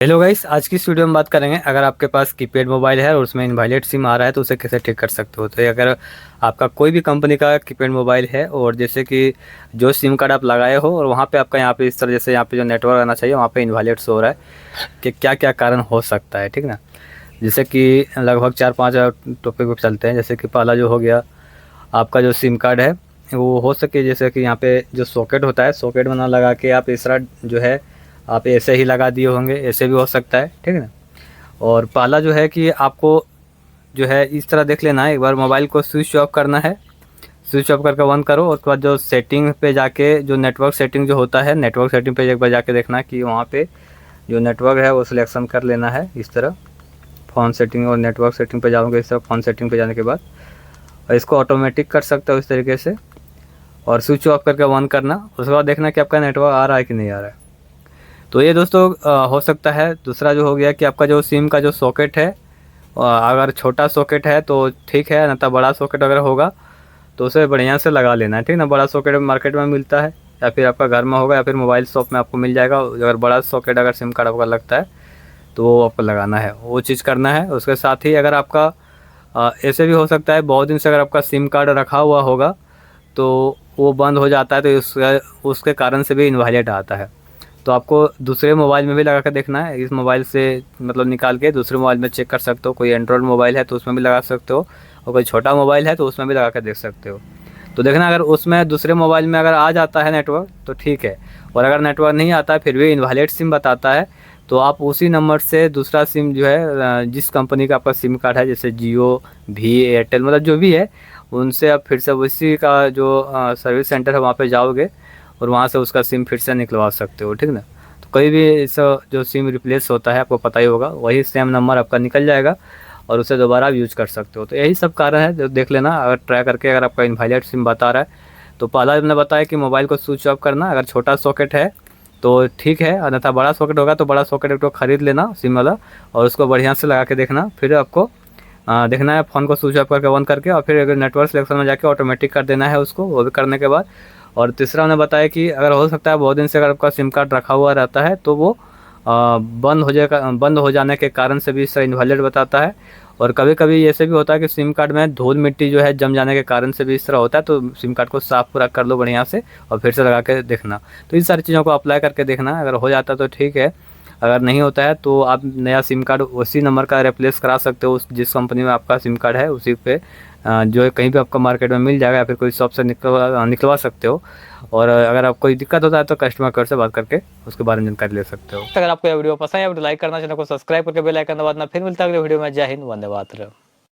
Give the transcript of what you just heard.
Hello guys, आज की इस वीडियो में बात करेंगे अगर आपके पास कीपैड मोबाइल है और उसमें इनवैलिड सिम आ रहा है तो उसे कैसे ठीक कर सकते हो। तो ये अगर आपका कोई भी कंपनी का कीपैड मोबाइल है और जैसे कि जो सिम कार्ड आप लगाए हो और वहाँ पे आपका यहाँ पे इस तरह जैसे यहाँ पे जो नेटवर्क आना चाहिए वहाँ पे इनवैलिड शो हो रहा है कि क्या क्या कारण हो सकता है, ठीक ना। जैसे कि लगभग 4-5 टॉपिक पे चलते हैं। जैसे कि पहला जो हो गया, आपका जो सिम कार्ड है वो हो सके जैसे कि यहाँ पे जो सॉकेट होता है, सॉकेट में ना लगा के आप इस तरह जो है आप ऐसे ही लगा दिए होंगे, ऐसे भी हो सकता है, ठीक है ना। और पहला जो है कि आपको जो है इस तरह देख लेना है, एक बार मोबाइल को स्विच ऑफ करना है। स्विच ऑफ करके बंद करो और उसके बाद जो सेटिंग पे जाके जो नेटवर्क सेटिंग जो होता है, नेटवर्क सेटिंग पे एक बार जाके देखना कि वहाँ पे जो नेटवर्क है वो सिलेक्शन कर लेना है। इस तरह फ़ोन सेटिंग और नेटवर्क सेटिंग पे जाओगे, इस तरह फ़ोन सेटिंग पे जाने के बाद और इसको ऑटोमेटिक कर सकते हो इस तरीके से और स्विच ऑफ करके बंद करना। उसके बाद देखना कि आपका नेटवर्क आ रहा है कि नहीं आ रहा है। तो ये दोस्तों हो सकता है। दूसरा जो हो गया कि आपका जो सिम का जो सॉकेट है, अगर छोटा सॉकेट है तो ठीक है, ना तो बड़ा सॉकेट अगर होगा तो उसे बढ़िया से लगा लेना है, ठीक ना। बड़ा सॉकेट मार्केट में मिलता है या फिर आपका घर में होगा या फिर मोबाइल शॉप में आपको मिल जाएगा। अगर बड़ा सॉकेट अगर सिम कार्ड आपका लगता है तो वो आपको लगाना है, वो चीज़ करना है। उसके साथ ही अगर आपका ऐसे भी हो सकता है बहुत दिन से अगर आपका सिम कार्ड रखा हुआ होगा तो वो बंद हो जाता है, तो उसके कारण से भी इनवैलिड आता है। तो आपको दूसरे मोबाइल में भी लगा कर देखना है। इस मोबाइल से मतलब निकाल के दूसरे मोबाइल में चेक कर सकते हो। कोई एंड्रॉयड मोबाइल है तो उसमें भी लगा सकते हो और कोई छोटा मोबाइल है तो उसमें भी लगा कर देख सकते हो। तो देखना अगर उसमें दूसरे मोबाइल में अगर आ जाता है नेटवर्क तो ठीक है, और अगर नेटवर्क नहीं आता है फिर भी इनवैलिड सिम बताता है तो आप उसी नंबर से दूसरा सिम जो है जिस कंपनी का आपका सिम कार्ड है, जैसे जियो, भी, एयरटेल, मतलब जो भी है, उनसे आप फिर से उसी का जो सर्विस सेंटर है वहाँ पे जाओगे और वहाँ से उसका सिम फिर से निकलवा सकते हो, ठीक ना। तो कहीं भी इस जो सिम रिप्लेस होता है आपको पता ही होगा, वही सेम नंबर आपका निकल जाएगा और उसे दोबारा आप यूज कर सकते हो। तो यही सब कारण है जो देख लेना अगर ट्राई करके, अगर आपका इनवैलिड सिम बता रहा है। तो पहला हमने बताया कि मोबाइल को स्विच ऑफ करना, अगर छोटा सॉकेट है तो ठीक है, अन्यथा बड़ा सॉकेट होगा तो बड़ा सॉकेट एक तो ख़रीद लेना सिम वाला और उसको बढ़िया से लगा के देखना। फिर आपको देखना है फ़ोन को स्विच ऑफ करके बंद करके और फिर अगर नेटवर्क सिलेक्शन में जाके ऑटोमेटिक कर देना है उसको, वो भी करने के बाद। और तीसरा उन्होंने बताया कि अगर हो सकता है बहुत दिन से अगर आपका सिम कार्ड रखा हुआ रहता है तो वो बंद हो जाएगा, बंद हो जाने के कारण से भी इसका इनवैलिड बताता है। और कभी कभी ऐसे भी होता है कि सिम कार्ड में धूल मिट्टी जो है जम जाने के कारण से भी इस तरह होता है। तो सिम कार्ड को साफ़ पूरा कर लो बढ़िया से और फिर से लगा के देखना। तो इन सारी चीज़ों को अप्लाई करके देखना, अगर हो जाता है तो ठीक है, अगर नहीं होता है तो आप नया सिम कार्ड उसी नंबर का रिप्लेस करा सकते हो। उस जिस कंपनी में आपका सिम कार्ड है उसी पे जो है कहीं भी आपको मार्केट में मिल जाएगा या फिर कोई शॉप से निकलवा सकते हो। और अगर आपको कोई दिक्कत होता है तो कस्टमर केयर से बात करके उसके बारे में जानकारी ले सकते हो। अगर आपको यह वीडियो पसंद है तो लाइक करना, चैनल को सब्सक्राइब करके बेल आइकन दबाना। फिर मिलता है अगले वीडियो में। जय हिंद, वंदे मातरम।